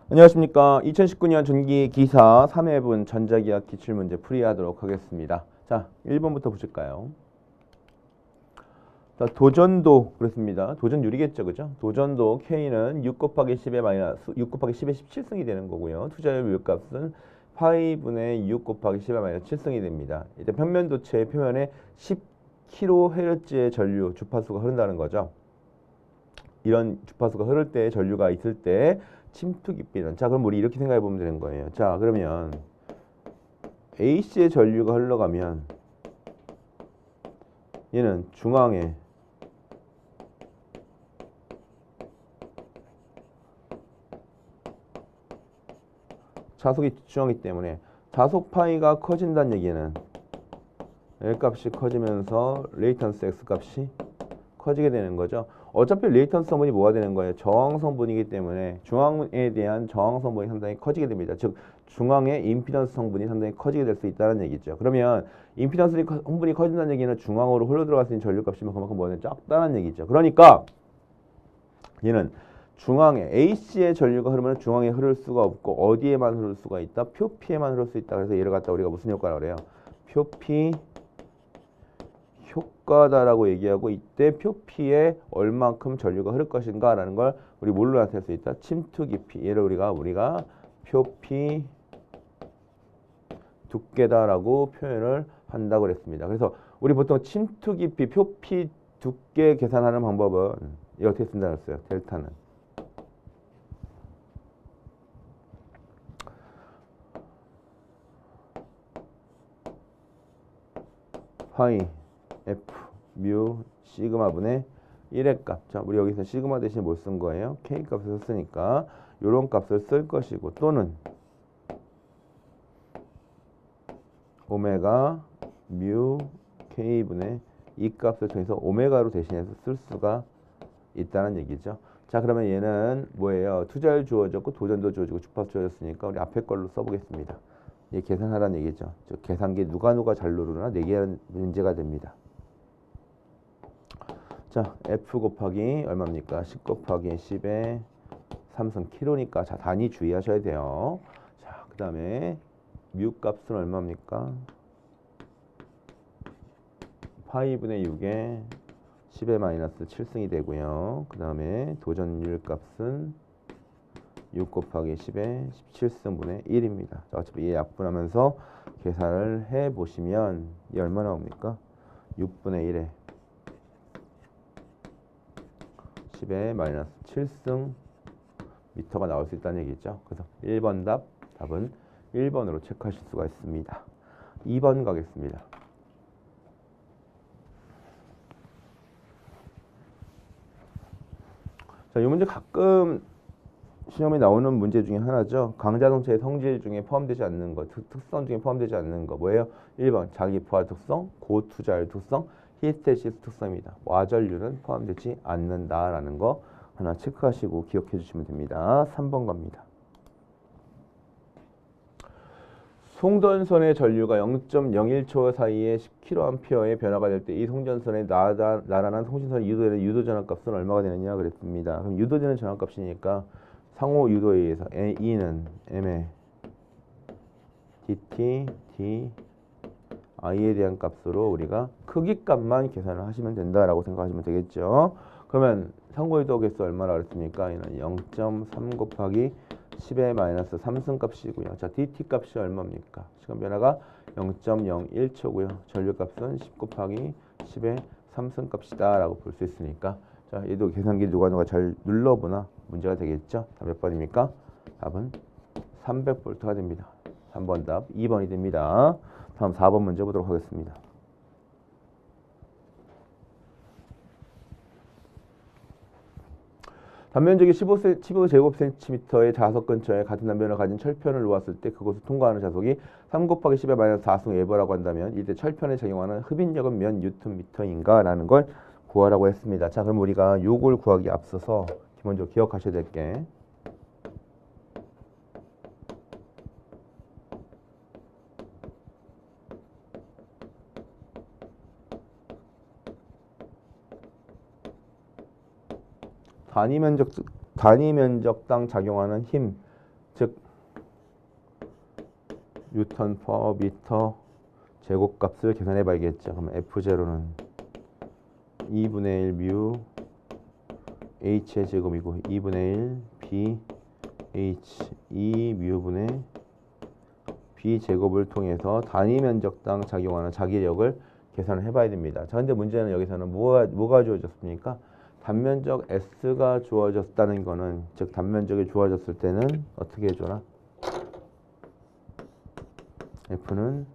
안녕하십니까. 2019년 전기기사 3회분 전자기학 기출문제 풀이하도록 하겠습니다. 자, 1번부터 보실까요? 자, 도전도 그렇습니다. 도전율이겠죠, 그죠? 도전도 K는 6 곱하기 10의 마이너스 6 곱하기 10의 17승이 되는 거고요. 투자율 물값은 파이분의 6 곱하기 10의 마이너스 7승이 됩니다. 이제 평면도체의 표면에 10kHz의 전류 주파수가 흐른다는 거죠. 이런 주파수가 흐를 때 전류가 있을 때 침투 깊이는, 자 그럼 우리 이렇게 생각해 보면 되는 거예요. 자 그러면 AC의 전류가 흘러가면 얘는 중앙에 자속이 중앙이기 때문에 자속 파이가 커진다는 얘기는 L 값이 커지면서 레이턴스 X 값이 커지게 되는 거죠. 어차피 레이턴스 성분이 뭐가 되는 거예요? 저항 성분이기 때문에 중앙에 대한 저항 성분이 상당히 커지게 됩니다. 즉 중앙의 임피던스 성분이 상당히 커지게 될 수 있다는 얘기죠. 그러면 임피던스 성분이 커진다는 얘기는 중앙으로 흘러 들어갈 수 있는 전류값이 그만큼 뭐냐 작다는 얘기죠. 그러니까 얘는 중앙에 AC의 전류가 흐르면 중앙에 흐를 수가 없고 어디에만 흐를 수가 있다? 표피에만 흐를 수 있다. 그래서 얘를 갖다 우리가 무슨 효과라고 그래요? 표피 효과다라고 얘기하고, 이때 표피에 얼만큼 전류가 흐를 것인가 라는 걸 우리 뭘로 나타낼 수 있다? 침투 깊이. 얘를 우리가 표피 두께다라고 표현을 한다고 그랬습니다. 그래서 우리 보통 침투 깊이, 표피 두께 계산하는 방법은 이렇게 쓴다고 했어요. 델타는 파이 F 뮤 시그마 분의 1의 값. 자, 우리 여기서 시그마 대신 뭘 쓴 거예요? K 값을 썼으니까 요런 값을 쓸 것이고, 또는 오메가 뮤 K 분의 이 값을 통해서 오메가로 대신해서 쓸 수가 있다는 얘기죠. 자, 그러면 얘는 뭐예요? 투자율 주어졌고 도전도 주어지고 주파수 주어졌으니까 우리 앞에 걸로 써보겠습니다. 얘 계산하라는 얘기죠. 즉 계산기 누가 잘 누르나 내기하는 문제가 됩니다. 자, F 곱하기 얼마입니까? 10 곱하기 10의 3승 킬로니까, 자, 단위 주의하셔야 돼요. 자, 그 다음에 뮤 값은 얼마입니까? 파이분의 6에 10의 마이너스 7승이 되고요. 그 다음에 도전율 값은 6 곱하기 10의 17승분의 1입니다. 자, 어차피 얘 약분하면서 계산을 해보시면 이 얼마 나옵니까? 6분의 1에 10의 마이너스 7승 미터가 나올 수 있다는 얘기죠. 그래서 1번 답은 1번으로 체크하실 수가 있습니다. 2번 가겠습니다. 자, 이 문제 가끔 시험에 나오는 문제 중에 하나죠. 강자동차의 성질 중에 포함되지 않는 것, 특성 중에 포함되지 않는 거 뭐예요? 1번 자기 부하 특성, 고투자율 특성, 히스테시스 특성입니다. 와전류는 포함되지 않는다라는 거 하나 체크하시고 기억해 주시면 됩니다. 3번 갑니다. 송전선의 전류가 0.01초 사이에 10kA의 변화가 될 때 이 송전선의 나란한 송전선의 유도되는 유도전압 값은 얼마가 되느냐 그랬습니다. 그럼 유도되는 전압 값이니까 상호 유도에 의해서 E는 M의 dt, d, i에 대한 값으로 우리가 크기 값만 계산을 하시면 된다라고 생각하시면 되겠죠. 그러면 상호 유도 개수 얼마나 그랬습니까? 얘는 0.3 곱하기 10의 마이너스 3승 값이고요. 자, dt 값이 얼마입니까? 시간 변화가 0.01초고요. 전류 값은 10 곱하기 10의 3승 값이다 라고 볼 수 있으니까, 자, 얘도 계산기 누가 잘 눌러보나 문제가 되겠죠. 답 몇 번입니까? 답은 300V가 됩니다. 3번 답 2번이 됩니다. 다음 4번 문제 보도록 하겠습니다. 단면적이 15제곱센티미터의 자석 근처에 같은 단면을 가진 철편을 놓았을 때 그곳을 통과하는 자석이 3 곱하기 10의 마이너스 4승 웨버라고 한다면 이때 철편에 적용하는 흡인력은 몇 뉴턴 미터인가 라는 걸 구하라고 했습니다. 자, 그럼 우리가 요걸 구하기 앞서서 기본적으로 기억하셔야 될 게, 단위 면적당 작용하는 힘 뉴턴 퍼 미터 제곱값을 계산해 봐야겠죠. 그러면 F0는 2분의 1 뮤 H의 제곱이고 2분의 1 B H 2 뮤분의 B 제곱을 통해서 단위 면적당 작용하는 자기력을 계산을 해봐야 됩니다. 자, 근데 문제는 여기서는 뭐가 주어졌습니까? 단면적 S가 주어졌다는 거는, 즉 단면적이 주어졌을 때는 어떻게 해줘라? F는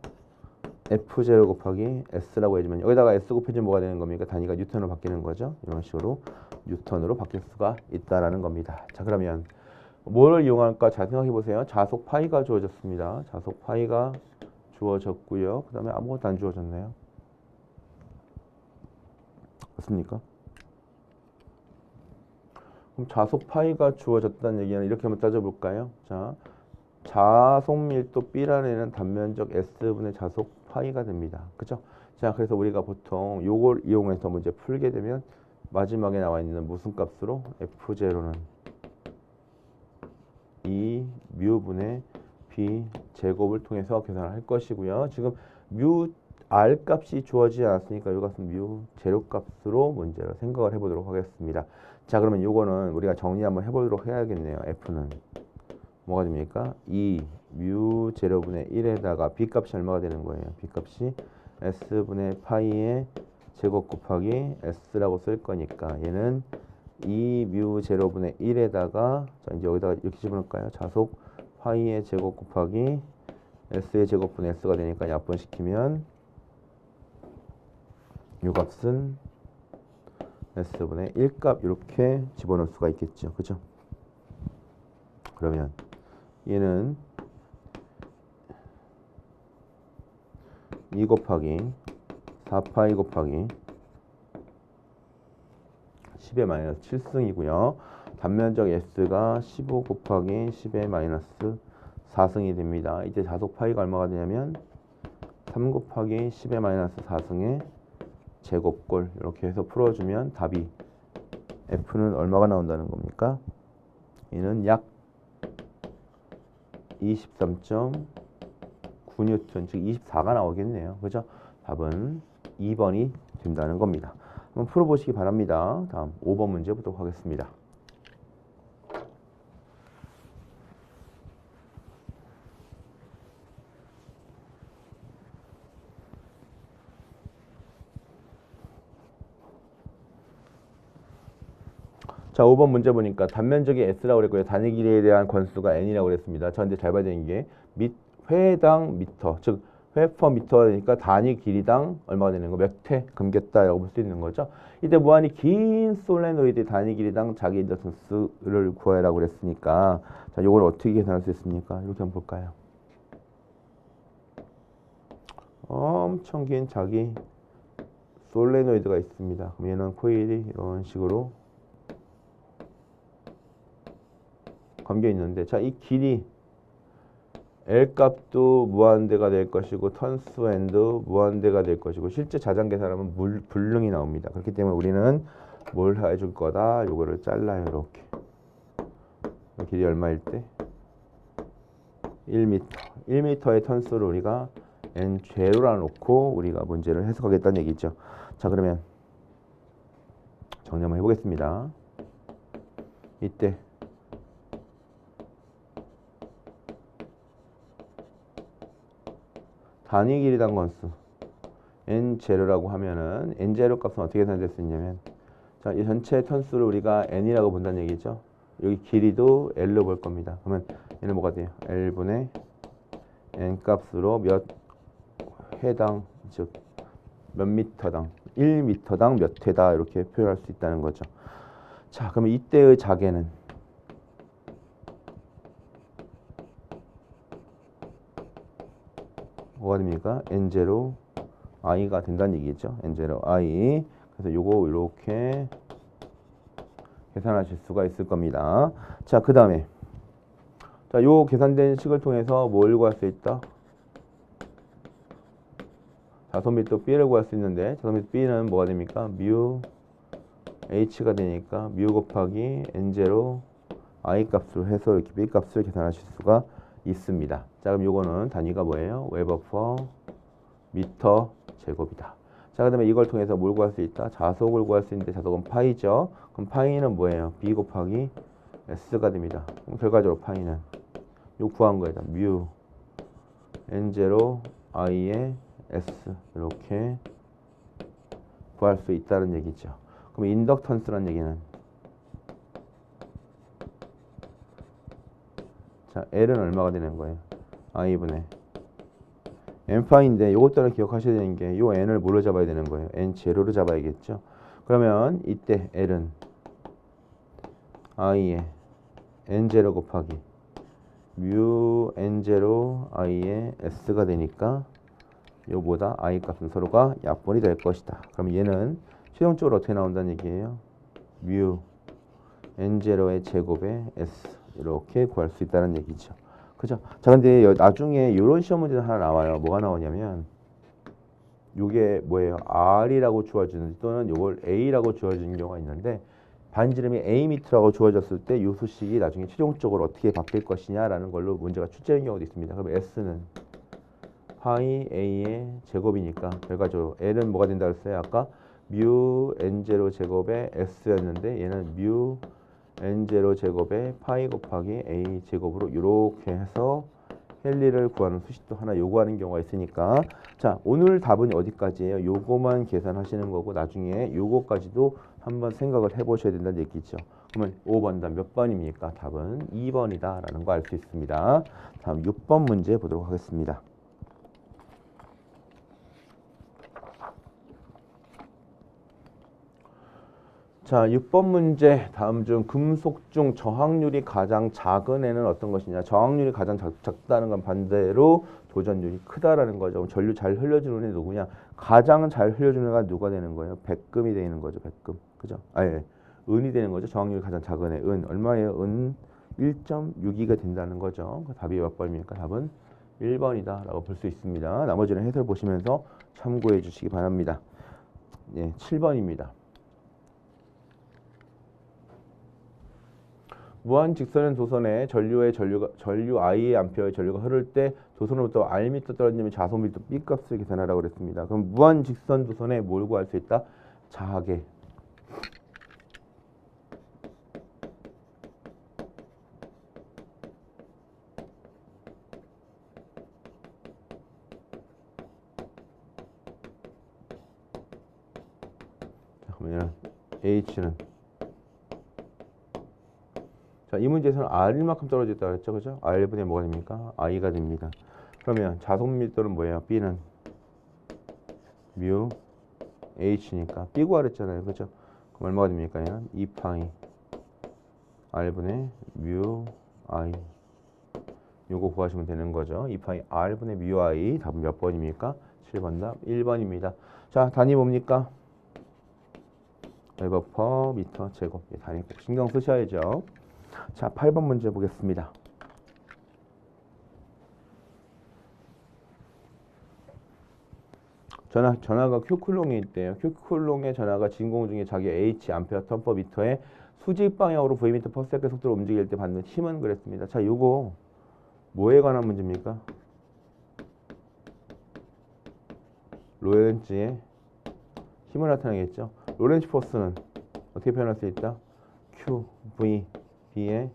F0 곱하기 S라고 해주면, 여기다가 S 곱해주면 뭐가 되는 겁니까? 단위가 뉴턴으로 바뀌는 거죠. 이런 식으로 뉴턴으로 바뀔 수가 있다라는 겁니다. 자, 그러면 뭘 이용할까? 잘 생각해 보세요. 자속 파이가 주어졌습니다. 자속 파이가 주어졌고요. 그 다음에 아무것도 안 주어졌네요. 맞습니까? 그럼 자속 파이가 주어졌다는 얘기는 이렇게 한번 따져볼까요? 자, 자속 밀도 B라는 단면적 S분의 자속 파이가 됩니다. 그죠? 자, 그래서 우리가 보통 요걸 이용해서 문제 풀게 되면 마지막에 나와 있는 무슨 값으로? F0는 2 뮤분의 B 제곱을 통해서 계산을 할 것이고요. 지금 뮤 R 값이 주어지지 않았으니까 이것은 뮤 제로 값으로 문제를 생각을 해보도록 하겠습니다. 자, 그러면 이거는 우리가 정리 한번 해보도록 해야겠네요. F는 뭐가 됩니까? 2 뮤 제로분의 1에다가 B 값이 얼마가 되는 거예요? B 값이 S분의 파이의 제곱 곱하기 S라고 쓸 거니까 얘는 2 뮤 제로분의 1에다가, 자, 이제 여기다가 이렇게 집어넣을까요? 자속 파이의 제곱 곱하기 S의 제곱분의 S가 되니까 약분시키면 이 값은 S분의 1값 이렇게 집어넣을 수가 있겠죠. 그죠? 그러면 얘는 2 곱하기 4파이 곱하기 10의 마이너스 7승이고요. 단면적 S가 15 곱하기 10의 마이너스 4승이 됩니다. 이때 자속 파이가 얼마가 되냐면 3 곱하기 10의 마이너스 4승의 제곱꼴, 이렇게 해서 풀어주면 답이 F는 얼마가 나온다는 겁니까? 얘는 약 23.9N, 즉 24가 나오겠네요. 그죠? 답은 2번이 된다는 겁니다. 한번 풀어보시기 바랍니다. 다음 5번 문제 보도록 하겠습니다. 자, 5번 문제 보니까 단면적이 S라고 그랬고요. 단위 길이에 대한 권수가 N이라고 그랬습니다. 자, 근데 잘 봐야 되는 게 회당 미터, 즉 회 퍼 미터가 되니까 단위 길이당 얼마가 되는 거? 몇 회 금겠다라고 볼 수 있는 거죠. 이때 무한히 긴 솔레노이드 단위 길이당 자기 인덕션스를 구하라고 그랬으니까, 자, 이걸 어떻게 계산할 수 있습니까? 이렇게 한번 볼까요? 엄청 긴 자기 솔레노이드가 있습니다. 그럼 얘는 코일이 이런 식으로 감겨 있는데, 자, 이 길이 L 값도 무한대가 될 것이고 턴스 N도 무한대가 될 것이고, 실제 자장 계산하면 불능이 나옵니다. 그렇기 때문에 우리는 뭘 해줄 거다? 요거를 잘라요. 이렇게 길이 얼마일 때? 1m. 1m의 턴수를 우리가 N 제로라 놓고 우리가 문제를 해석하겠다는 얘기죠. 자, 그러면 정리 한번 해보겠습니다. 이때 단위 길이당 건수 N0라고 하면은 N0 값은 어떻게 계산될 수 있냐면, 자, 이 전체 턴수를 우리가 N이라고 본다는 얘기죠. 여기 길이도 L로 볼 겁니다. 그러면 얘는 뭐가 돼요? L분의 N 값으로 몇 회당, 즉 몇 미터당, 1미터당 몇 회다, 이렇게 표현할 수 있다는 거죠. 자, 그러면 이때의 자개는 뭐가 됩니까? N0 I가 된다는 얘기죠. N0 I. 그래서 요거 이렇게 계산하실 수가 있을 겁니다. 자, 그 다음에 자, 요 계산된 식을 통해서 뭘 구할 수 있다? 자소밀도 B를 구할 수 있는데, 자소밀도 B는 뭐가 됩니까? 뮤 H가 되니까 뮤 곱하기 N0 I 값으로 해서 이렇게 B 값을 계산하실 수가 있습니다. 자, 그럼 요거는 단위가 뭐예요? 웨버 퍼 미터 제곱이다. 자, 그 다음에 이걸 통해서 뭘 구할 수 있다? 자속을 구할 수 있는데 자속은 파이죠. 그럼 파이는 뭐예요? B 곱하기 S가 됩니다. 그럼 결과적으로 파이는 요 구한 거에다 뮤 N0 I의 S 이렇게 구할 수 있다는 얘기죠. 그럼 인덕턴스란 얘기는 자, L은 얼마가 되는 거예요? I분의 N파인데 요것 따라 기억하셔야 되는 게 요 N을 뭘로 잡아야 되는 거예요? N0로 잡아야겠죠. 그러면 이때 L은 I의 N0 곱하기 뮤 N0 I의 S가 되니까 요보다 I 값은 서로가 약분이 될 것이다. 그럼 얘는 최종적으로 어떻게 나온다는 얘기예요? 뮤 N0의 제곱에 S 이렇게 구할 수 있다는 얘기죠. 그죠? 자, 근데 나중에 이런 시험 문제 하나 나와요. 뭐가 나오냐면 요게 뭐예요? R이라고 주어지는 또는 요걸 A라고 주어지는 경우가 있는데 반지름이 Am라고 주어졌을 때 이 수식이 나중에 최종적으로 어떻게 바뀔 것이냐라는 걸로 문제가 출제된 경우도 있습니다. 그럼 S는 파이 A의 제곱이니까 결과적으로 L은 뭐가 된다 그랬어요? 아까 뮤 N0 제곱에 S였는데 얘는 뮤 N0 제곱에 파이 곱하기 A 제곱으로 이렇게 해서 헬리를 구하는 수식도 하나 요구하는 경우가 있으니까 자, 오늘 답은 어디까지예요? 요거만 계산하시는 거고 나중에 요거까지도 한번 생각을 해보셔야 된다는 얘기죠. 그러면 5번 답 몇 번입니까? 답은 2번이다 라는 거 알 수 있습니다. 다음 6번 문제 보도록 하겠습니다. 자, 6번 문제 다음 중 금속 중 저항률이 가장 작은 애는 어떤 것이냐? 저항률이 가장 작다는 건 반대로 도전율이 크다라는 거죠. 전류 잘 흘려주는 애 누구냐? 가장 잘 흘려주는 애가 누가 되는 거예요? 백금이 되는 거죠. 백금. 그죠? 예. 은이 되는 거죠. 저항률이 가장 작은 애. 은 얼마예요? 은 1.62가 된다는 거죠. 답이 몇 번입니까? 답은 1번이다 라고 볼 수 있습니다. 나머지는 해설 보시면서 참고해 주시기 바랍니다. 예, 7번입니다. 무한 직선은 도선에 전류 I의 암페어의 전류가 흐를 때 도선으로부터 Rm 떨어지면 자속 밀도 B 값을 계산하라고 그랬습니다. 그럼 무한 직선 도선에 뭘 구할 수 있다? 자하계. 자, 그러면 H는 자, 이 문제에서는 R만큼 떨어졌다 그랬죠. 그죠? R분의 뭐가 됩니까? I가 됩니다. 그러면 자속 밀도는 뭐예요? B는 뮤 H니까 B 구하랬잖아요. 그죠? 그럼 얼마가 됩니까? 얘는 2파이 R분의 뮤 I 요거 구하시면 되는 거죠. 2파이 R분의 뮤 I 답은 몇 번입니까? 7번 답 1번입니다. 자, 단위 뭡니까? 웨버 퍼 미터 제곱. 단위 꼭 신경 쓰셔야죠. 자, 8번 문제 보겠습니다. 전하가 Q쿨롱에 있대요. Q쿨롱의 전하가 진공 중에 자기 H 암페어 턴 퍼 미터의 수직 방향으로 V미터 퍼 세컨드 속도로 움직일 때 받는 힘은 그랬습니다. 자, 요거 뭐에 관한 문제입니까? 로렌츠의 힘을 나타내겠죠. 로렌츠 포스는 어떻게 표현할 수 있다? Q, V, B의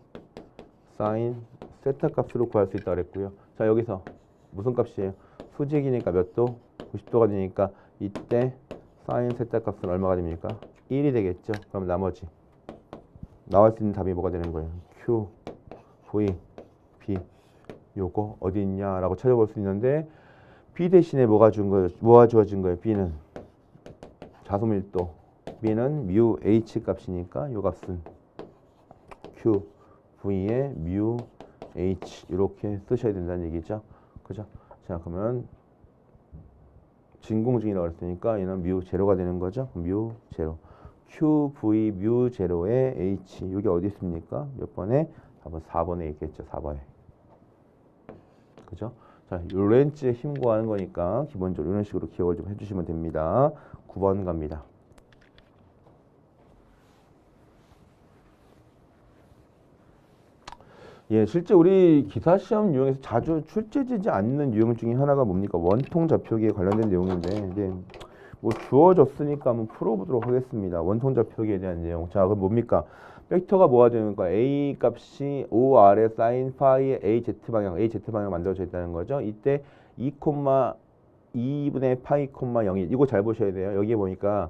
사인 세타 값으로 구할 수 있다고 그랬고요. 자, 여기서 무슨 값이에요? 수직이니까 몇 도? 90도가 되니까 이때 사인 세타 값은 얼마가 됩니까? 1이 되겠죠. 그럼 나머지 나올 수 있는 답이 뭐가 되는 거예요? Q, V, B 요거 어디 있냐라고 찾아볼 수 있는데 B 대신에 뭐가 주어진 거예요? B는 자소밀도, B는 뮤 H 값이니까 요 값은 Q, V의 뮤 H 이렇게 쓰셔야 된다는 얘기죠. 그죠? 자, 그러면 진공 중이라고 했으니까 얘는 뮤 제로가 되는 거죠. 뮤 제로. Q, V, 뮤 제로의 H 이게 어디 있습니까? 몇 번에? 답은 4번에 있겠죠. 4번에. 그죠? 자, 로렌츠의 힘 구하는 거니까 기본적으로 이런 식으로 기억을 좀 해주시면 됩니다. 9번 갑니다. 예, 실제 우리 기사 시험 유형에서 자주 출제되지 않는 유형 중에 하나가 뭡니까? 원통 좌표기에 관련된 내용인데, 이제 뭐 주어졌으니까 한번 풀어보도록 하겠습니다. 원통 좌표기에 대한 내용. 자, 그럼 뭡니까? 벡터가 뭐가 되는 거야? A 값이 O 아래 사인 파이의 AZ 방향 만들어져 있다는 거죠. 이때 2분의 파이 0이 이거 잘 보셔야 돼요. 여기에 보니까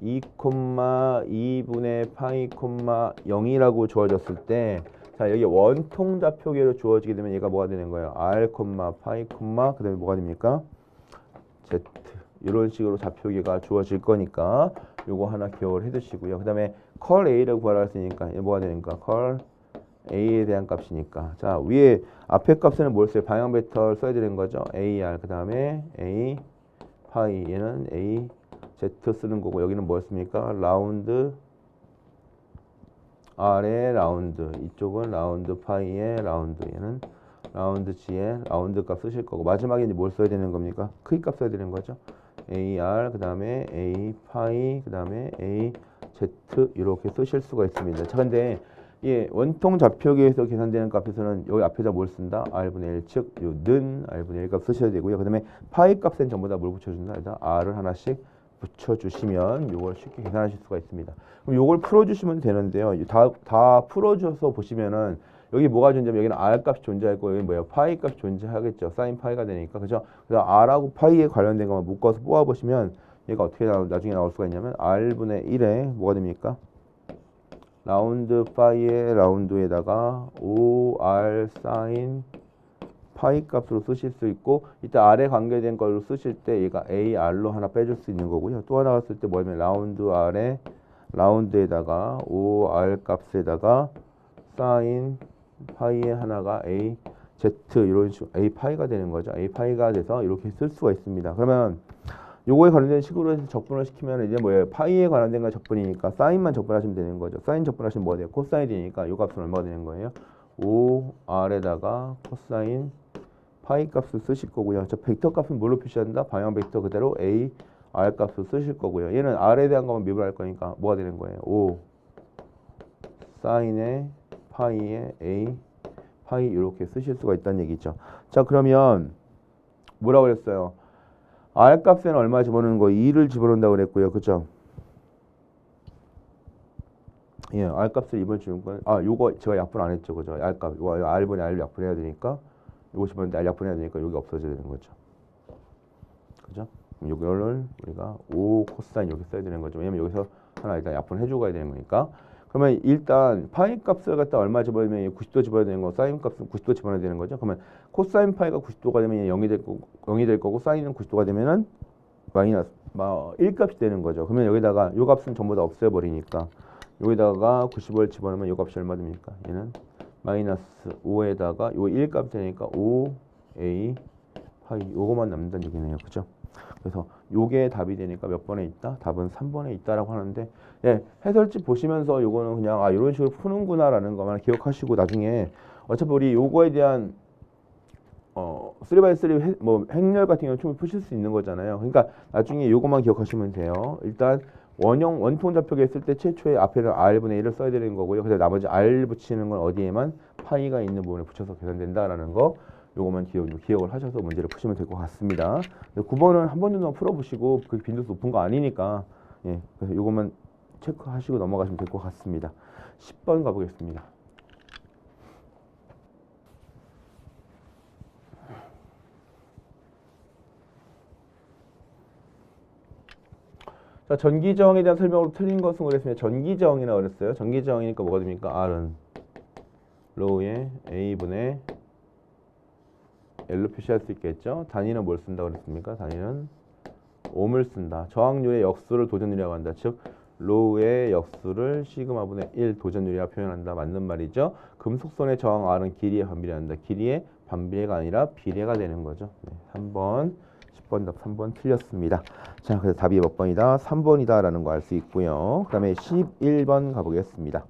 2분의 파이 0이라고 주어졌을 때 자, 여기 원통 좌표계로 주어지게 되면 얘가 뭐가 되는 거예요? R, 파이, 그다음에 뭐가 됩니까? Z. 이런 식으로 좌표계가 주어질 거니까 요거 하나 기억을 해 두시고요. 그다음에 컬 A라고 구하라 했으니까 얘 뭐가 되니까 컬 A에 대한 값이니까 자, 위에 앞에 값에는 뭘 써요? 방향 벡터를 써야 되는 거죠. AR 그다음에 A 파이 얘는 A Z 쓰는 거고 여기는 뭐였습니까? 라운드 R의 라운드 이쪽은 라운드 파이의 라운드 얘는 라운드 G의 라운드 값 쓰실 거고 마지막에 이제 뭘 써야 되는 겁니까? 크기 값 써야 되는 거죠. AR 그 다음에 A 파이 그 다음에 A Z 이렇게 쓰실 수가 있습니다. 자 근데 예, 원통 좌표계에서 계산되는 값에서는 여기 앞에다 뭘 쓴다? R분의 1 즉 는 R분의 1 값 쓰셔야 되고요. 그 다음에 파이 값엔 전부 다 뭘 붙여준다? 일단 R을 하나씩 붙여주시면 이걸 쉽게 계산하실 수가 있습니다. 그럼 이걸 풀어주시면 되는데요. 다 풀어줘서 보시면은 여기 뭐가 존재하면 여기는 R 값이 존재하고 여기 뭐예요? 파이 값이 존재하겠죠. 사인 파이가 되니까 그죠? 그래서 R하고 파이에 관련된 것만 묶어서 뽑아보시면 얘가 어떻게 나중에 나올 수가 있냐면 R분의 1에 뭐가 됩니까? 라운드 파이의 라운드에다가 5R 사인 파이 값으로 쓰실 수 있고 이때 아래 관계된 걸로 쓰실 때 얘가 AR로 하나 빼줄 수 있는 거고요. 또 하나 갔을 때 뭐냐면 라운드 R에 라운드에다가 5R 값에다가 사인 파이의 하나가 A Z 이런 식으로 A 파이가 되는 거죠. A 파이가 돼서 이렇게 쓸 수가 있습니다. 그러면 요거에 관련된 식으로 해서 적분을 시키면 이제 뭐예요? 파이에 관련된 거 적분이니까 사인만 적분하시면 되는 거죠. 사인 적분하시면 뭐가 돼요? 코사인이 되니까 요 값은 얼마가 되는 거예요? 5R에다가 코사인 파이 값을 쓰실 거고요. 저 벡터 값은 뭘로 표시한다? 방향 벡터 그대로 A, R 값을 쓰실 거고요. 얘는 R에 대한 것만 미분할 거니까 뭐가 되는 거예요? 5 사인의 파이의 A, 파이 이렇게 쓰실 수가 있다는 얘기죠. 자 그러면 뭐라고 그랬어요? R 값에는 얼마 집어넣는 거? 2를 집어넣는다고 그랬고요. 그죠? 예, R 값을 2번 주는 건 요거 제가 약분 안 했죠. 그죠? R 값. 이거 R분의 R을 약분해야 되니까 요거 집어넣는데 R 약분해야 되니까 여기 없어져야 되는 거죠. 그죠? 그럼 요거를 우리가 5 코사인 이렇게 써야 되는 거죠. 왜냐면 여기서 하나 일단 약분해 주고 가야 되는 거니까. 그러면 일단 파이 값을 갖다 얼마 집어넣으면 90도 집어야 되는 거, 사인 값은 90도 집어넣어야 되는 거죠. 그러면 코사인 파이가 90도가 되면 0이 될 거고 사인은 90도가 되면은 마이너스 1값이 되는 거죠. 그러면 여기다가 요 값은 전부 다 없애 버리니까 여기다가 90을 집어넣으면 요 값이 얼마 됩니까? 얘는 마이너스 5에다가 요 1값 되니까 5a 파이 요거만 남는다는 얘기네요. 그죠? 그래서 요게 답이 되니까 몇 번에 있다? 답은 3번에 있다라고 하는데 예, 해설집 보시면서 요거는 그냥 이런 식으로 푸는구나라는 것만 기억하시고 나중에 어차피 우리 요거에 대한 3x3 뭐 행렬 같은 경우는 충분히 푸실 수 있는 거잖아요. 그러니까 나중에 요것만 기억하시면 돼요. 일단 원통 좌표계 했을 때 최초에 앞에는 R분의 1을 써야 되는 거고요. 그래서 나머지 R 붙이는 건 어디에만 파이가 있는 부분에 붙여서 계산된다라는 거 요것만 기억을 하셔서 문제를 푸시면 될 것 같습니다. 9번은 한 번 정도 풀어보시고 그 빈도수 높은 거 아니니까 예, 그래서 요것만 체크하시고 넘어가시면 될 것 같습니다. 10번 가보겠습니다. 자, 전기저항에 대한 설명으로 틀린 것은 그랬습니다. 전기저항이라고 그랬어요. 전기저항이니까 뭐가 됩니까? R은 로우의 A분의 L로 표시할 수 있겠죠. 단위는 뭘 쓴다고 그랬습니까? 단위는 옴을 쓴다. 저항률의 역수를 도전율이라고 한다. 즉 로우의 역수를 시그마분의 1 도전율이라 표현한다. 맞는 말이죠. 금속선의 저항 R은 길이에 반비례한다. 길이의 반비례가 아니라 비례가 되는 거죠. 네, 3번 10번 답 3번 틀렸습니다. 자, 그래서 답이 몇 번이다? 3번이다 라는 거 알 수 있고요. 그 다음에 11번 가보겠습니다.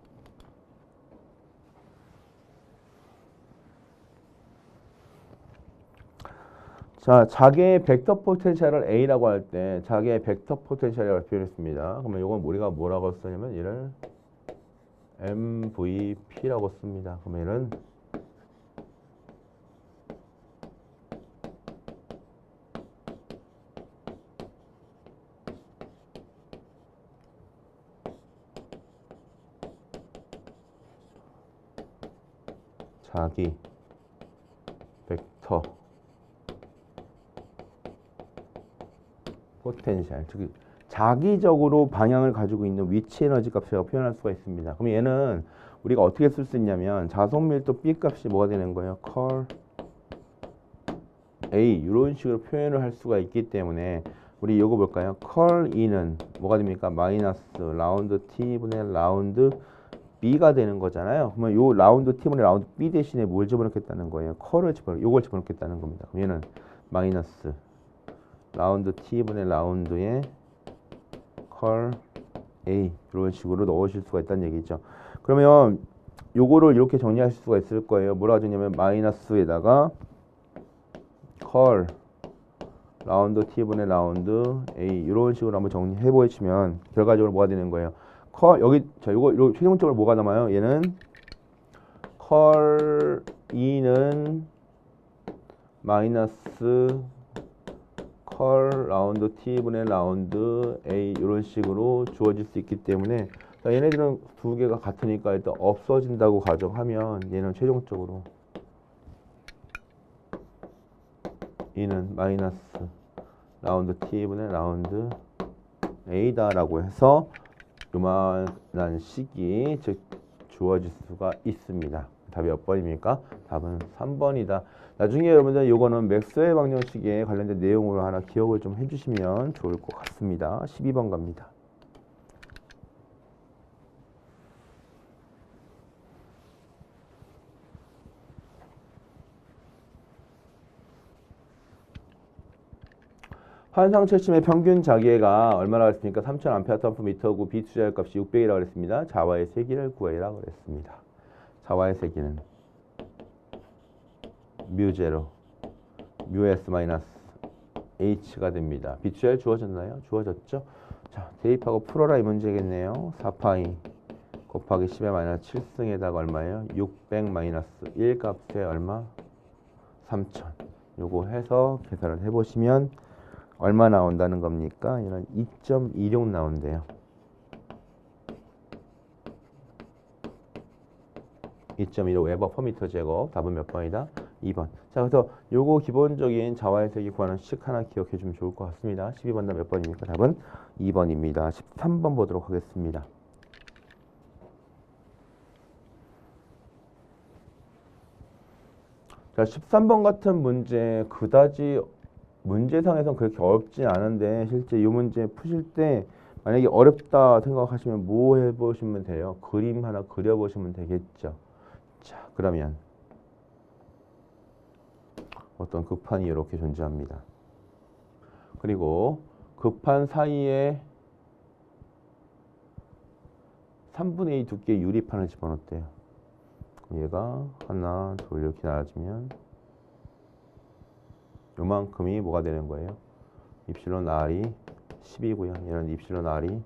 자, 자기의 벡터 포텐셜을 A라고 할 때 자기의 벡터 포텐셜이라고 표현했습니다. 그러면 이건 우리가 뭐라고 쓰냐면 얘를 MVP라고 씁니다. 그러면 얘는 자기 벡터 포텐셜, 즉 자기적으로 방향을 가지고 있는 위치 에너지 값이라고 표현할 수가 있습니다. 그럼 얘는 우리가 어떻게 쓸 수 있냐면 자속 밀도 B 값이 뭐가 되는 거예요? 컬 A 이런 식으로 표현을 할 수가 있기 때문에 우리 이거 볼까요? 컬 E는 뭐가 됩니까? 마이너스 라운드 T분의 라운드 B가 되는 거잖아요. 그러면 요 라운드 T분의 라운드 B 대신에 뭘 집어넣겠다는 거예요? 컬을 요걸 집어넣겠다는 겁니다. 그럼 얘는 마이너스 라운드 T분의 라운드에 컬 A 이런 식으로 넣으실 수가 있다는 얘기죠. 그러면 요거를 이렇게 정리하실 수가 있을 거예요. 뭐라고 하냐면 마이너스에다가 컬 라운드 T분의 라운드 A 이런 식으로 한번 정리해 보시면 결과적으로 뭐가 되는 거예요? 컬 여기 자 요거 최종적으로 뭐가 남아요? 얘는 컬 E는 마이너스 컬 라운드 T분의 라운드 A 이런 식으로 주어질 수 있기 때문에 자, 얘네들은 두 개가 같으니까 일단 없어진다고 가정하면 얘는 최종적으로 E는 마이너스 라운드 T분의 라운드 A다라고 해서 요만한 식이 즉 주어질 수가 있습니다. 답이 몇 번입니까? 답은 3번이다. 나중에 여러분들 요거는 맥스웰 방정식에 관련된 내용으로 하나 기억을 좀 해주시면 좋을 것 같습니다. 12번 갑니다. 환상철심의 평균 자기가 얼마나 그랬습니까? 3000A/m/m고 B 투자율 값이 600이라고 그랬습니다. 자와의 세기를 구해라고 그랬습니다. 자와의 세기는 뮤0 뮤s 마이너스 h가 됩니다. B 투자율 주어졌나요? 주어졌죠? 자, 대입하고 풀어라 이 문제겠네요. 4파이 곱하기 10의 마이너스 7승에다가 얼마예요? 600 마이너스 1 값에 얼마? 3000. 요거 해서 계산을 해보시면 얼마 나온다는 겁니까? 얘는 2.26 나온대요. 2.15 웨버 퍼 미터 제곱. 답은 몇 번이다? 2번. 자, 그래서 요거 기본적인 자와의 세기 구하는 식 하나 기억해 주면 좋을 것 같습니다. 12번 답 몇 번입니까? 답은 2번입니다. 13번 보도록 하겠습니다. 자, 13번 같은 문제 그다지 문제상에선 그렇게 어렵진 않은데 실제 이 문제 푸실 때 만약에 어렵다 생각하시면 뭐 해보시면 돼요? 그림 하나 그려보시면 되겠죠. 자, 그러면 어떤 극판이 이렇게 존재합니다. 그리고 극판 사이에 3분의 2 두께의 유리판을 집어넣었대요. 얘가 하나, 둘 이렇게 나눠지면 요만큼이 뭐가 되는 거예요? 입실론 R이 10이고요. 얘는 입실론 R이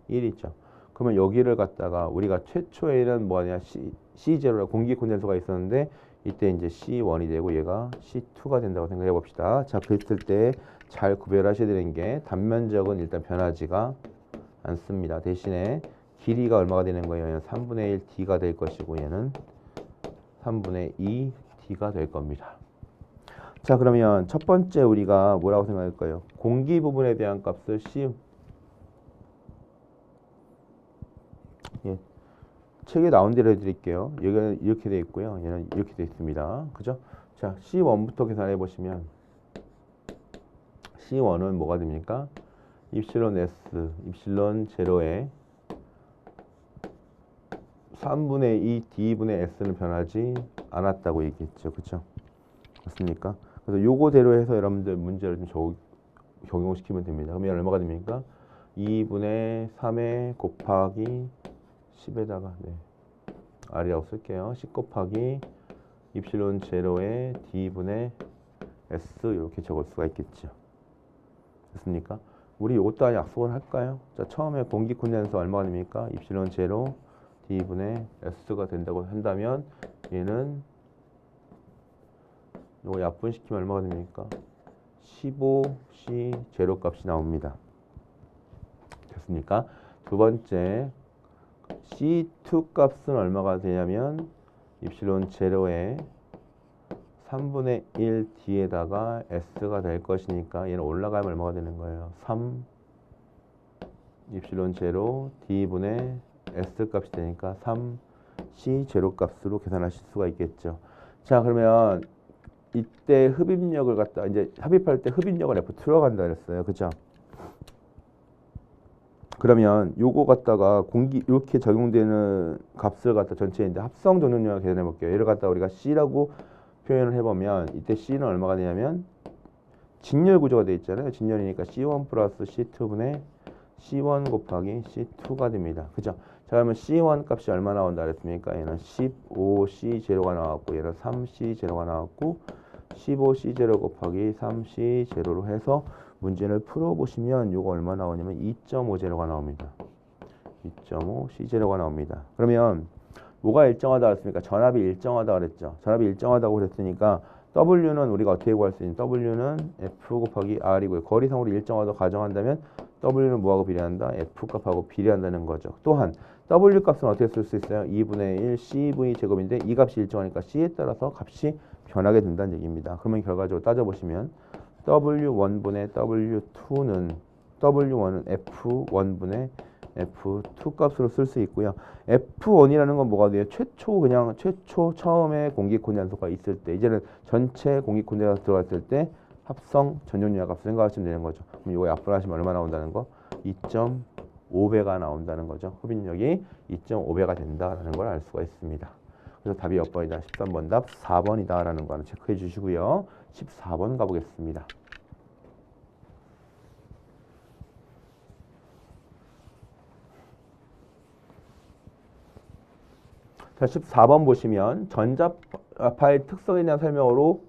1이죠. 그러면 여기를 갖다가 우리가 최초에는 뭐냐 C0라 공기 콘덴서가 있었는데 이때 이제 C1이 되고 얘가 C2가 된다고 생각해 봅시다. 자, 그랬을 때 잘 구별하셔야 되는 게 단면적은 일단 변하지가 않습니다. 대신에 길이가 얼마가 되는 거예요? 얘는 3분의 1 D가 될 것이고 얘는 3분의 2 D가 될 겁니다. 자, 그러면 첫 번째 우리가 뭐라고 생각할까요? 공기 부분에 대한 값을 C 책에 나온 대로 해드릴게요. 여기는 이렇게 돼 있고요. 얘는 이렇게 돼 있습니다. 그죠? 자, C1부터 계산해 보시면 C1은 뭐가 됩니까? 입실론 S, 입실론 제로에 3분의 2 D분의 S는 변하지 않았다고 얘기했죠. 그죠? 맞습니까? 그래서 요거대로 해서 여러분들 문제를 좀 적용시키면 됩니다. 그러면 얼마가 됩니까? 2분의 3에 곱하기 10에다가 R이라고 쓸게요. 10 곱하기 입실론 제로에 D분의 S 이렇게 적을 수가 있겠죠. 됐습니까? 우리 이것도 약속을 할까요? 자, 처음에 공기 콘덴서 얼마가 됩니까? 입실론 제로 D분의 S가 된다고 한다면 얘는 이거 약분시키면 얼마가 됩니까? 15C 제로 값이 나옵니다. 됐습니까? 두 번째 C2 값은 얼마가 되냐면 입실론 제로에 3분의 1 D에다가 S가 될 것이니까 얘는 올라가면 얼마가 되는 거예요? 3 입실론 제로 D분의 S 값이 되니까 3C 제로 값으로 계산하실 수가 있겠죠. 자, 그러면 이때 흡입력을 갖다 이제 흡입할 때 흡입력을 F 들어간다 그랬어요. 그죠? 그러면 요거 갖다가 공기 이렇게 적용되는 값을 갖다 전체인데 합성 전용량을 계산해 볼게요. 얘를 갖다 우리가 C라고 표현을 해보면 이때 C는 얼마가 되냐면 직렬 구조가 되어 있잖아요. 직렬이니까 C1 플러스 C2분의 C1 곱하기 C2가 됩니다. 그죠? 자, 그러면 C1 값이 얼마 나온다 그랬습니까? 얘는 15C0가 나왔고 얘는 3C0가 나왔고 15C0 곱하기 3C0로 해서 문제를 풀어보시면 요거 얼마 나오냐면 2.50가 나옵니다. 2.5C0가 나옵니다. 그러면 뭐가 일정하다 그랬습니까? 전압이 일정하다 그랬죠. 전압이 일정하다고 그랬으니까 W는 우리가 어떻게 구할 수 있는? W는 F 곱하기 R이고요. 거리상으로 일정하다고 가정한다면 W는 뭐하고 비례한다? F 값하고 비례한다는 거죠. 또한 W 값은 어떻게 쓸 수 있어요? 2분의 1 CV 제곱인데 이 값이 일정하니까 C에 따라서 값이 변하게 된다는 얘기입니다. 그러면 결과적으로 따져보시면 W1분의 W2는 W1은 F1분의 F2 값으로 쓸 수 있고요. F1이라는 건 뭐가 돼요? 최초 처음에 공기 콘덴서가 있을 때 이제는 전체 공기 콘덴서가 들어갔을 때 합성 전용량 값을 생각하시면 되는 거죠. 그럼 이거 약분하시면 얼마 나온다는 거? 2.5배가 나온다는 거죠. 흡입력이 2.5배가 된다라는 걸 알 수가 있습니다. 그래서 답이 몇 번이다? 13번 답 4번이다라는 거 하나 체크해 주시고요. 14번 가보겠습니다. 자, 14번 보시면 전자파의 특성에 대한 설명으로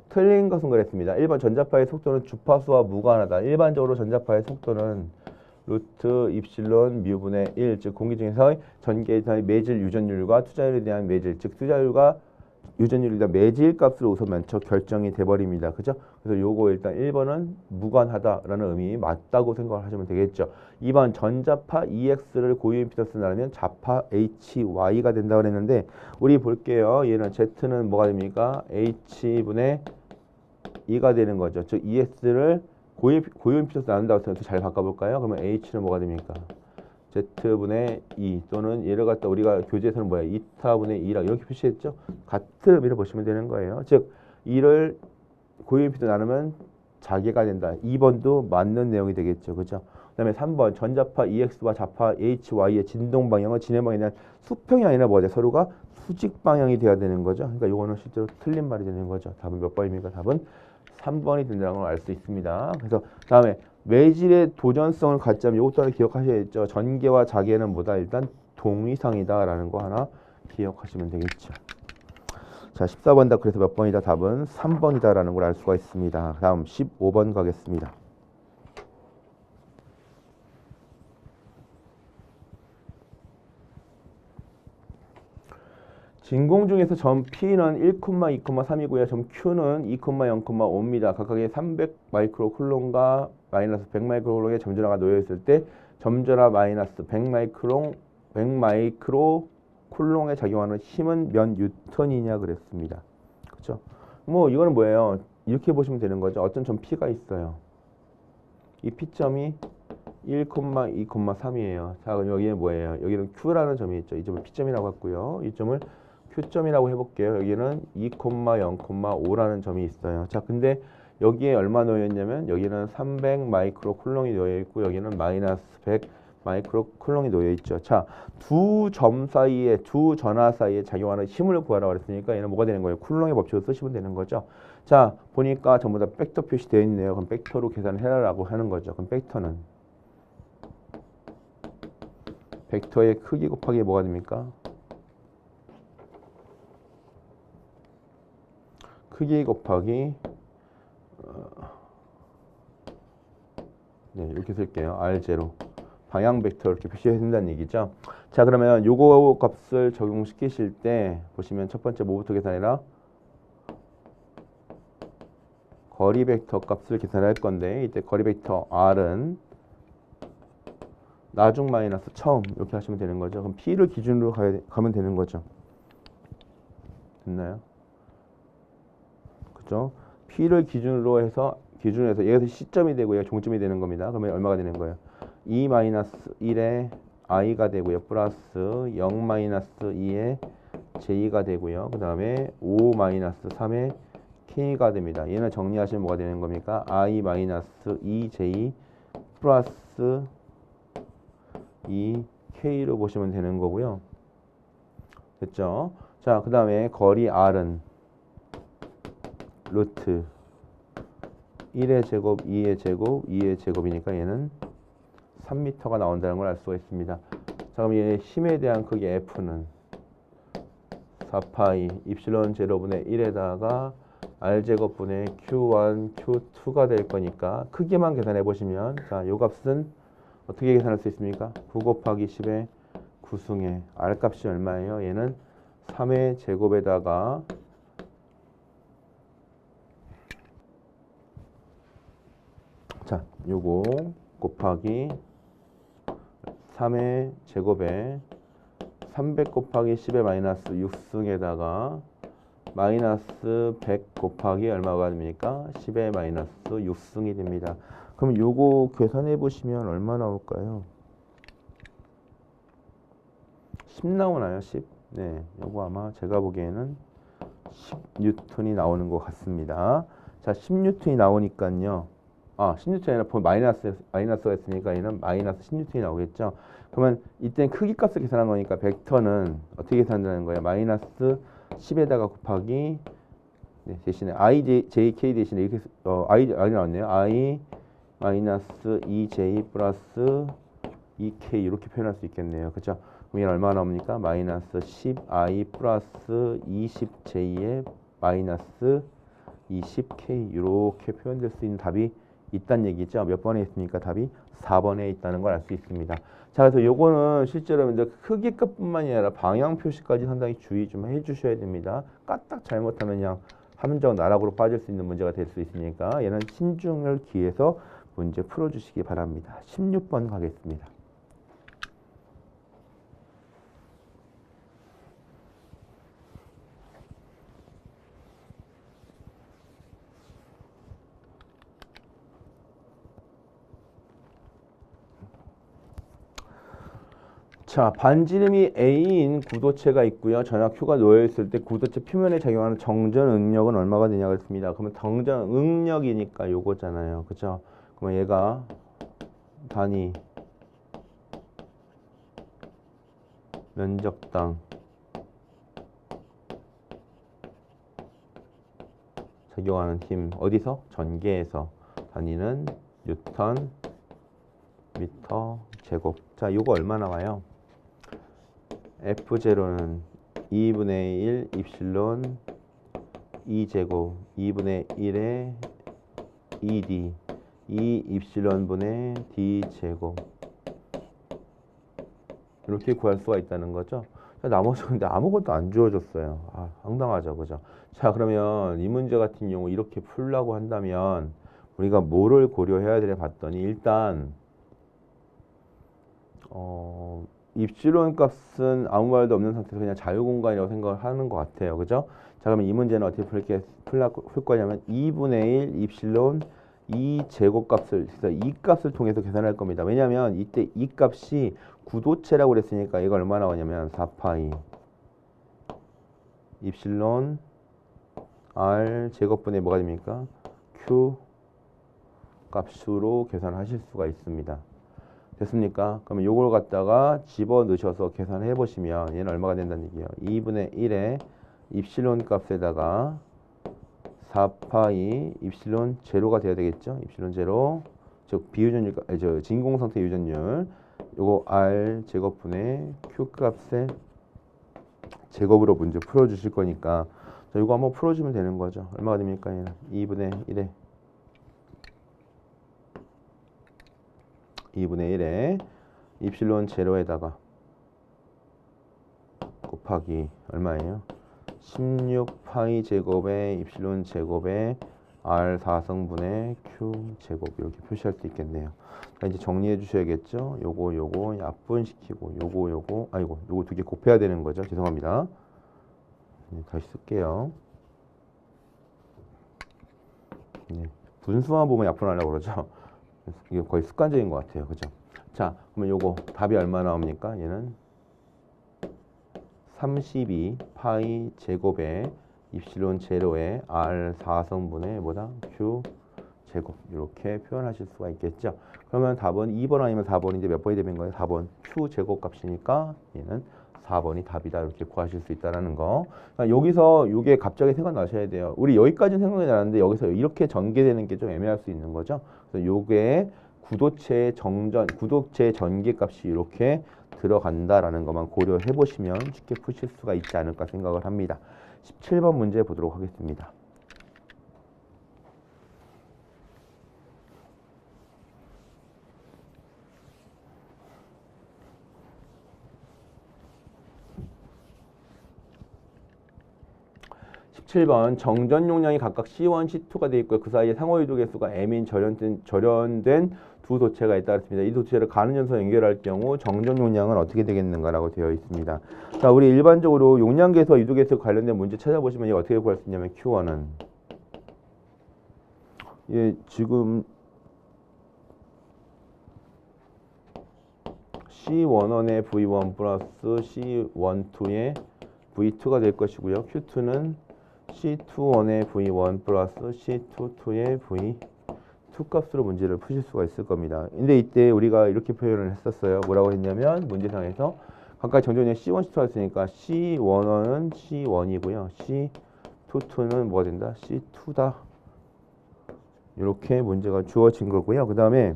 틀린 것은 그랬습니다. 1번 전자파의 속도는 주파수와 무관하다. 일반적으로 전자파의 속도는 루트 입실론 뮤분의 1, 즉 공기 중에서 전기의 매질 유전율과 투자율에 대한 매질, 즉 투자율과 유전율에 대한 매질 값으로 우선 먼저 결정이 돼버립니다. 그죠? 그래서 요거 일단 1번은 무관하다라는 의미 맞다고 생각을 하시면 되겠죠. 2번 전자파 EX를 고유 임피던스로 나누면 좌파 HY가 된다고 그랬는데 우리 볼게요. 얘는 Z는 뭐가 됩니까? H분의 2가 되는 거죠. 즉 EX를 고유 임피던스 나눈다고 해서 잘 바꿔볼까요? 그러면 H는 뭐가 됩니까? Z분의 2 또는 얘를 갖다 우리가 교재에서는 뭐야? 2타분의 2라 이렇게 표시했죠? 같은 의미를 보시면 되는 거예요. 즉 2를 고유 임피던스 나누면 자개가 된다. 2번도 맞는 내용이 되겠죠. 그죠? 그 다음에 3번 전자파 EX와 좌파 HY의 진동 방향은 진행 방향에 대한 수평이 아니라 뭐냐? 서로가 수직 방향이 돼야 되는 거죠. 그러니까 이거는 실제로 틀린 말이 되는 거죠. 답은 몇 번입니까? 답은 3번이 된다는 걸 알 수 있습니다. 그래서 다음에 매질의 도전성을 갖자면 이것도 하나 기억하셔야겠죠. 전개와 자개는 뭐다? 일단 동위상이다 라는 거 하나 기억하시면 되겠죠. 자, 14번 답 그래서 몇 번이다? 답은 3번이다 라는 걸 알 수가 있습니다. 다음 15번 가겠습니다. 진공 중에서 점 P는 1,2,3이고요. 점 Q는 2,0,5입니다. 각각의 300 마이크로쿨롱과 마이너스 100 마이크로쿨롱의 점전화가 놓여 있을 때 점전화 마이너스 100 마이크로쿨롱에 작용하는 힘은 몇 뉴턴이냐 그랬습니다. 그렇죠? 뭐 이거는 뭐예요? 이렇게 보시면 되는 거죠. 어떤 점 P가 있어요. 이 P점이 1,2,3이에요. 자, 그럼 여기는 뭐예요? 여기는 Q라는 점이 있죠. 이 점을 P점이라고 했고요. 이 점을 Q점이라고 해볼게요. 여기는 2,0,5라는 점이 있어요. 자, 근데 여기에 얼마 놓여 있냐면 여기는 300 마이크로쿨롱이 놓여 있고 여기는 마이너스 100 마이크로쿨롱이 놓여 있죠. 자, 두 점 사이에 두 전하 사이에 작용하는 힘을 구하라고 그랬으니까 얘는 뭐가 되는 거예요? 쿨롱의 법칙을 쓰시면 되는 거죠. 자, 보니까 전부 다 벡터 표시되어 있네요. 그럼 벡터로 계산을 해라라고 하는 거죠. 그럼 벡터의 크기 곱하기 뭐가 됩니까? 크기 곱하기 네, 이렇게 쓸게요. R0 방향 벡터 이렇게 표시해야 된다는 얘기죠. 자, 그러면 요거 값을 적용시키실 때 보시면 첫 번째 뭐부터 계산해라? 거리 벡터 값을 계산할 건데 이때 거리 벡터 R은 나중 마이너스 처음 이렇게 하시면 되는 거죠. 그럼 P를 기준으로 가면 되는 거죠. 됐나요? 그죠? P를 기준으로 해서 여기서 시점이 되고 여기가 종점이 되는 겁니다. 그러면 얼마가 되는 거예요? 2-1에 i가 되고요. 플러스 0-2에 j가 되고요. 그 다음에 5-3에 k가 됩니다. 얘는 정리하시면 뭐가 되는 겁니까? i-2j 플러스 2k로 보시면 되는 거고요. 됐죠? 자, 그 다음에 거리 r은 루트 1의 제곱, 2의 제곱, 2의 제곱이니까 얘는 3m가 나온다는 걸 알 수가 있습니다. 자, 그럼 얘의 힘에 대한 크기 F는 4파이 입실론 제로분의 1에다가 R제곱분의 Q1, Q2가 될 거니까 크기만 계산해 보시면 자, 요 값은 어떻게 계산할 수 있습니까? 9 곱하기 10의 9승의 R 값이 얼마예요? 얘는 3의 제곱에다가 자, 요거 곱하기 3의 제곱에 300 곱하기 10의 마이너스 6승에다가 마이너스 100 곱하기 얼마가 됩니까? 10의 마이너스 6승이 됩니다. 그럼 요거 계산해 보시면 얼마 나올까요? 10 나오나요? 10? 네, 요거 아마 제가 보기에는 10뉴턴이 나오는 것 같습니다. 자, 10뉴턴이 나오니까요. 10뉴턴이 아니라 마이너스가 있으니까 얘는 마이너스 10뉴턴이 나오겠죠. 그러면 이때 크기 값을 계산한 거니까 벡터는 어떻게 계산한다는 거예요? 마이너스 10에다가 곱하기 대신에 ijk 대신에 이렇게 i 나왔네요. i 마이너스 2j 플러스 2k 이렇게 표현할 수 있겠네요. 그렇죠? 그럼 얘는 얼마 나옵니까? 마이너스 10i 플러스 20j의 마이너스 20k 이렇게 표현될 수 있는 답이 있다는 얘기죠. 몇 번에 있습니까? 답이 4번에 있다는 걸 알 수 있습니다. 자, 그래서 요거는 실제로 이제 크기값뿐만이 아니라 방향 표시까지 상당히 주의 좀 해주셔야 됩니다. 까딱 잘못하면 그냥 함정 나락으로 빠질 수 있는 문제가 될 수 있으니까 얘는 신중을 기해서 문제 풀어주시기 바랍니다. 16번 가겠습니다. 자, 반지름이 A인 구도체가 있고요. 전압 Q가 놓여있을 때 구도체 표면에 작용하는 정전 응력은 얼마가 되냐고 했습니다. 그러면 정전 응력이니까 요거잖아요. 그죠? 그러면 얘가 단위 면적당 작용하는 힘 어디서? 전개에서 단위는 뉴턴 미터 제곱. 자, 요거 얼마 나와요? F0는 2분의 1 입실론 2제곱 2분의 1의 2D 2 입실론분의 D제곱 이렇게 구할 수가 있다는 거죠. 자, 나머지 근데 아무것도 안 주어졌어요. 황당하죠. 그죠? 자, 그러면 이 문제 같은 경우 이렇게 풀라고 한다면 우리가 뭐를 고려해야 되려 봤더니 일단 입실론 값은 아무 말도 없는 상태에서 그냥 자유공간이라고 생각을 하는 것 같아요. 그죠? 자, 그러면 이 문제는 어떻게 풀 거냐면 2분의 1 입실론 2 제곱값을 그래서 이 값을 통해서 계산할 겁니다. 왜냐하면 이때 이 값이 구도체라고 그랬으니까 이거 얼마 나오냐면 4파이 입실론 r 제곱분의 뭐가 됩니까? q 값으로 계산하실 수가 있습니다. 됐습니까? 그러면 요걸 갖다가 집어 넣으셔서 계산해 보시면 얘는 얼마가 된다는 얘기예요. 2분의 1의 입실론 값에다가 4파이 입실론 제로가 돼야 되겠죠? 입실론 제로 즉 비유전율 진공 상태 유전율 요거 r 제곱분의 q 값의 제곱으로 문제 풀어 주실 거니까 자, 요거 한번 풀어 주면 되는 거죠. 얼마가 됩니까? 얘는 2분의 1에 입실론 제로에다가 곱하기 얼마예요? 16파이 제곱에 입실론 제곱에 r 4성분의 q 제곱 이렇게 표시할 수 있겠네요. 자, 이제 정리해 주셔야겠죠. 요거 약분시키고 요거 두 개 곱해야 되는 거죠. 죄송합니다. 네, 다시 쓸게요. 네, 분수만 보면 약분하려고 그러죠. 이게 거의 습관적인 것 같아요. 그죠? 자, 그러면 요거 답이 얼마 나옵니까? 얘는 32 파이 제곱에 입실론 제로에 R 4성분의 뭐다? Q 제곱 이렇게 표현하실 수가 있겠죠. 그러면 답은 2번 아니면 4번이 이제 몇 번이 되는 거예요? 4번 Q 제곱 값이니까 얘는 4번이 답이다 이렇게 구하실 수 있다라는 거. 그러니까 여기서 이게 갑자기 생각나셔야 돼요. 우리 여기까지는 생각이 나는데 여기서 이렇게 전개되는 게 좀 애매할 수 있는 거죠. 그래서 요게 구도체의 전개값이 이렇게 들어간다라는 것만 고려해 보시면 쉽게 푸실 수가 있지 않을까 생각을 합니다. 17번 문제 보도록 하겠습니다. 17번 정전 용량이 각각 C1, C2가 되어 있고요. 그 사이에 상호유도 개수가 M인 절연된 두 도체가 있다 그랬습니다. 이 도체를 가는 연소 연결할 경우 정전 용량은 어떻게 되겠는가라고 되어 있습니다. 자, 우리 일반적으로 용량 개수와 유도 개수 관련된 문제 찾아보시면 이게 어떻게 구할 수 있냐면 Q1은 예, 지금 C11의 V1 플러스 C12의 V2가 될 것이고요. Q2는 C21의 V1 플러스 C22의 V2 값으로 문제를 푸실 수가 있을 겁니다. 근데 이때 우리가 이렇게 표현을 했었어요. 뭐라고 했냐면 문제상에서 각각 정전이 C1, C2가 있으니까 C11은 C1이고요. C22는 뭐가 된다? C2다. 이렇게 문제가 주어진 거고요. 그 다음에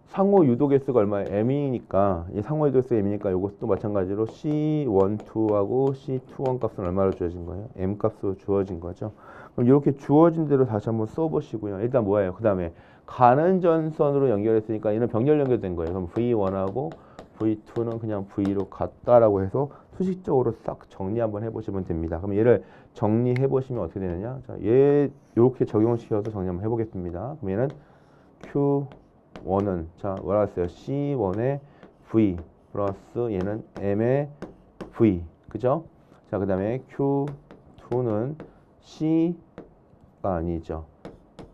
상호 유도 개수가 얼마예요? M이니까 이 상호 유도 개수 M이니까 이것도 마찬가지로 C12하고 C21 값은 얼마로 주어진 거예요? M 값으로 주어진 거죠. 그럼 이렇게 주어진 대로 다시 한번 써보시고요. 일단 뭐예요? 그 다음에 가는 전선으로 연결했으니까 얘는 병렬 연결된 거예요. 그럼 V1하고 V2는 그냥 V로 같다라고 해서 수식적으로 싹 정리 한번 해보시면 됩니다. 그럼 얘를 정리해 보시면 어떻게 되느냐? 자, 얘 이렇게 적용시켜서 정리 한번 해보겠습니다. 그럼 얘는 Q1은 자 뭐라 했어요? C1의 V 플러스 얘는 M의 V 그죠? 자 그 다음에 Q2는 C가 아니죠.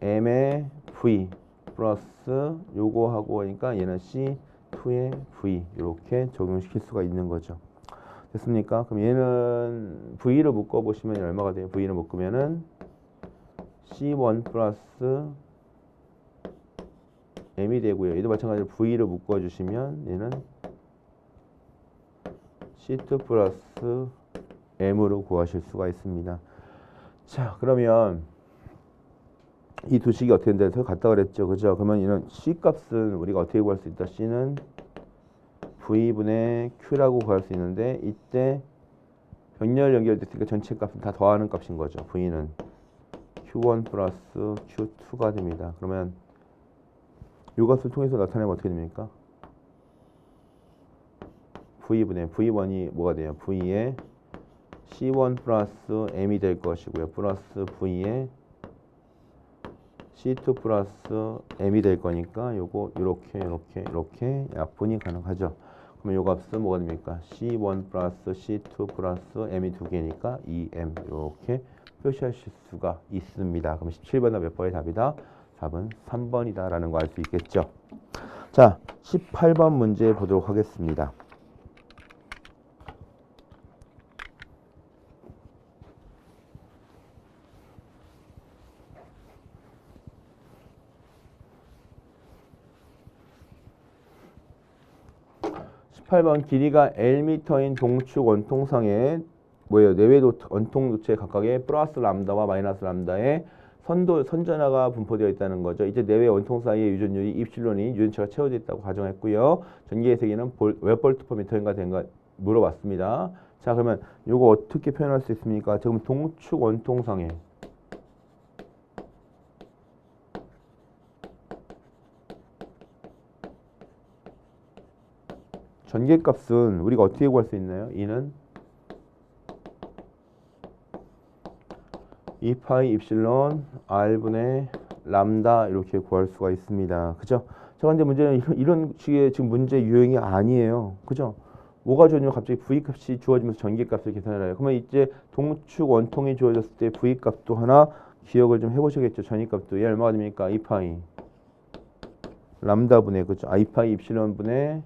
M의 V 플러스 요거 하고 하니까 얘는 C2의 V 이렇게 적용시킬 수가 있는 거죠. 됐습니까? 그럼 얘는 V를 묶어 보시면 얼마가 돼요? V를 묶으면은 C1 플러스 M이 되고요. 얘도 마찬가지로 V를 묶어주시면 얘는 C2 플러스 M으로 구하실 수가 있습니다. 자, 그러면 이 두 식이 어떻게 된다 해서 같다 그랬죠. 그죠? 그러면 이런 C 값은 우리가 어떻게 구할 수 있다? C는 V분의 Q라고 구할 수 있는데 이때 병렬 연결됐으니까 전체 값은 다 더하는 값인 거죠. V는 Q1 플러스 Q2가 됩니다. 그러면 이 값을 통해서 나타내면 어떻게 됩니까? V분의 V1이 뭐가 돼요? V의 C1 플러스 M이 될 것이고요. 플러스 V의 C2 플러스 M이 될 거니까 요거 이렇게 약분이 가능하죠. 그러면 요 값은 뭐가 됩니까? C1 플러스 C2 플러스 M이 두 개니까 2M 이렇게 표시하실 수가 있습니다. 그럼 17번은 몇 번의 답이다? 답은 3번이다 라는 거 알 수 있겠죠. 자, 18번 문제 보도록 하겠습니다. (18번) 길이가 Lm인 동축 원통상에 뭐예요? 내외 원통 도체 각각의 플러스 람다와 마이너스 람다의 선전하가 분포되어 있다는 거죠. 이제 내외 원통 사이의 유전율이 입실론이 유전체가 채워져 있다고 가정했고요. 전기의 세기는 몇 볼트 퍼 미터인가 된가 물어봤습니다. 자, 그러면 이거 어떻게 표현할 수 있습니까? 지금 동축 원통상에 전기값은 우리가 어떻게 구할 수 있나요? 이는 2파이 입실론 R분의 람다 이렇게 구할 수가 있습니다. 그죠? 자, 근데 문제는 이런 식의 지금 문제 유형이 아니에요. 그죠? 뭐가 주어지면 갑자기 V값이 주어지면서 전기값을 계산을 해요. 그러면 이제 동축 원통이 주어졌을 때 V값도 하나 기억을 좀 해보시겠죠. 전기값도 얘 얼마가 됩니까? 2파이 람다분의 그죠? I파이 입실론분의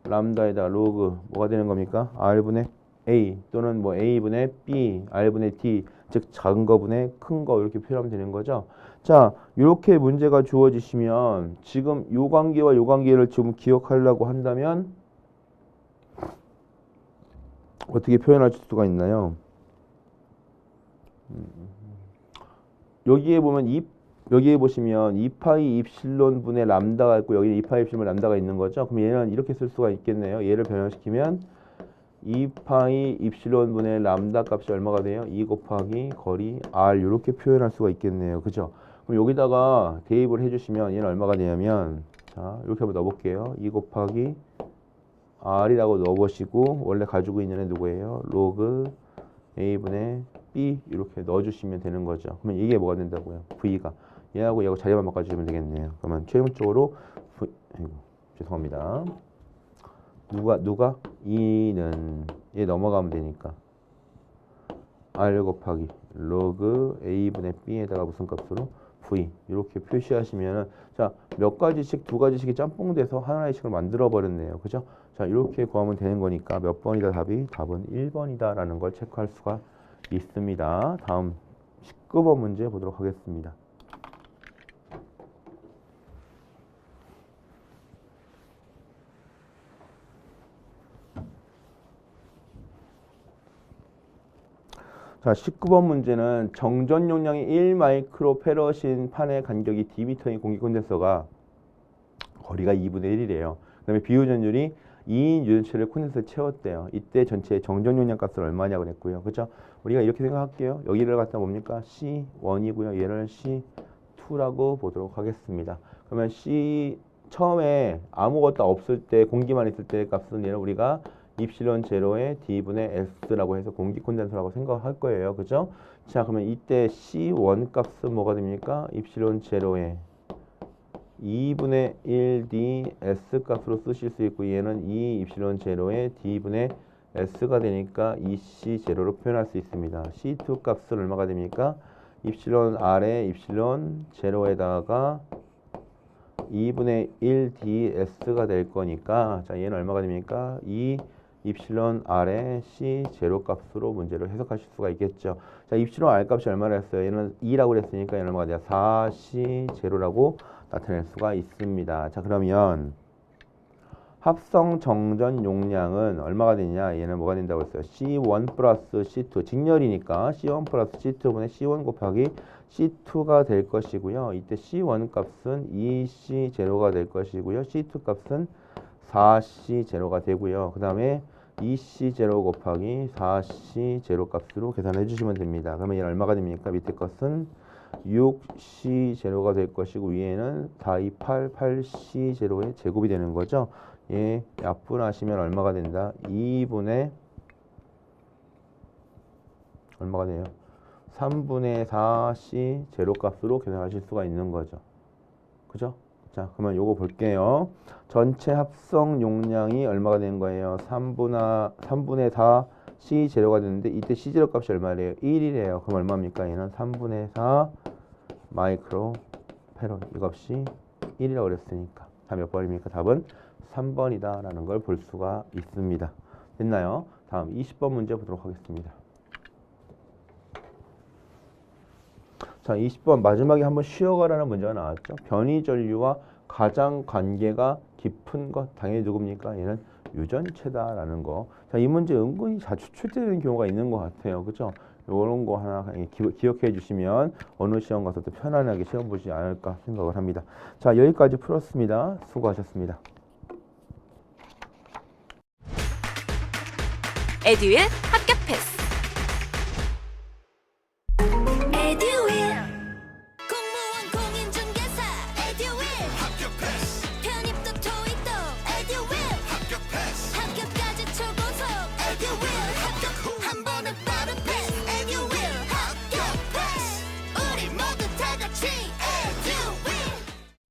람다에다 로그 뭐가 되는 겁니까? R분의 A 또는 뭐 A분의 B, R분의 D 즉 작은 거분의 큰 거 이렇게 표현하면 되는 거죠. 자, 이렇게 문제가 주어지시면 지금 요 관계와 요 관계를 좀 기억하려고 한다면 어떻게 표현할 수가 있나요? 여기에 보시면 2파이 입실론 분의 람다가 있고 여기는 2파이 입실론 람다가 있는 거죠. 그럼 얘는 이렇게 쓸 수가 있겠네요. 얘를 변형시키면 2파이 입실론 분의 람다 값이 얼마가 돼요? 2 곱하기 거리 r 이렇게 표현할 수가 있겠네요. 그죠? 그럼 여기다가 대입을 해주시면 얘는 얼마가 되냐면 자 이렇게 한번 넣어볼게요. 2 곱하기 r이라고 넣어보시고 원래 가지고 있는 애 누구예요? 로그 a분의 b 이렇게 넣어주시면 되는 거죠. 그러면 이게 뭐가 된다고요? v가 얘하고 자리만 바꿔주시면 되겠네요. 그러면 최종적으로 아이고, 죄송합니다. 누가 2는 얘 넘어가면 되니까 r 곱하기 로그 a분의 b에다가 무슨 값으로 v 이렇게 표시하시면은 자 몇 가지씩 두 가지씩이 짬뽕돼서 하나의 식을 만들어 버렸네요. 그죠? 자 이렇게 구하면 되는 거니까 몇 번이다 답은 1번이다 라는 걸 체크할 수가 있습니다. 다음 19번 문제 보도록 하겠습니다. 자, 19번 문제는 정전 용량이 1마이크로페럿인 판의 간격이 D미터인 공기 콘덴서가 거리가 2분의 1이래요. 그 다음에 비유전율이 2인 유전체를 콘덴서에 채웠대요. 이때 전체 정전 용량 값은 얼마냐고 그랬고요. 그죠? 우리가 이렇게 생각할게요. 여기를 갖다 뭡니까? C1이고요. 얘를 C2라고 보도록 하겠습니다. 그러면 처음에 아무것도 없을 때 공기만 있을 때 값은 얘를 우리가 입실론 제로의 D분의 S라고 해서 공기 콘덴서라고 생각할 거예요. 그죠? 자, 그러면 이때 C1 값은 뭐가 됩니까? 입실론 제로의 2분의 1D S 값으로 쓰실 수 있고 얘는 2 입실론 제로의 D분의 S가 되니까 2C 제로로 표현할 수 있습니다. C2 값은 얼마가 됩니까? 입실론 R에 입실론 제로에다가 2분의 1DS가 될 거니까 자 얘는 얼마가 됩니까? 2 입실론 R의 C 제로 값으로 문제를 해석하실 수가 있겠죠. 자 입실론 R 값이 얼마나 했어요? 얘는 2라고 그랬으니까 얘는 얼마가 돼요? 4C 제로라고 나타낼 수가 있습니다. 자 그러면 합성 정전 용량은 얼마가 되냐? 얘는 뭐가 된다고 했어요? C1 플러스 C2 직렬이니까 C1 플러스 C2분의 C1 곱하기 C2가 될 것이고요. 이때 C1 값은 2C 제로가 될 것이고요. C2 값은 4C 제로가 되고요. 그 다음에 2C 제로 곱하기 4C 제로 값으로 계산해 주시면 됩니다. 그러면 얘는 얼마가 됩니까? 밑에 것은 6C 제로가 될 것이고 위에는 4288C 제로의 제곱이 되는 거죠. 예, 약분하시면 얼마가 된다? 2분의 얼마가 돼요? 3분의 4C 제로 값으로 계산하실 수가 있는 거죠. 그죠? 자, 그러면 요거 볼게요. 전체 합성 용량이 얼마가 되는 거예요? 3분의 4 C 제로가 되는데 이때 C 제로 값이 얼마래요? 1이래요. 그럼 얼마입니까? 얘는 3분의 4 마이크로 페럿 이 값이 1이라고 그랬으니까 다 몇 번입니까? 답은 3번이다 라는 걸 볼 수가 있습니다. 됐나요? 다음 20번 문제 보도록 하겠습니다. 자, 20번 마지막에 한번 쉬어가라는 문제가 나왔죠. 변이전류와 가장 관계가 깊은 것 당연히 누굽니까? 얘는 유전체다라는 거. 자, 이 문제 은근히 자주 출제되는 경우가 있는 것 같아요. 그죠? 이런 거 하나 기억해 주시면 어느 시험 가서도 편안하게 시험 보지 않을까 생각을 합니다. 자, 여기까지 풀었습니다. 수고하셨습니다. 에듀윌 합격 패스.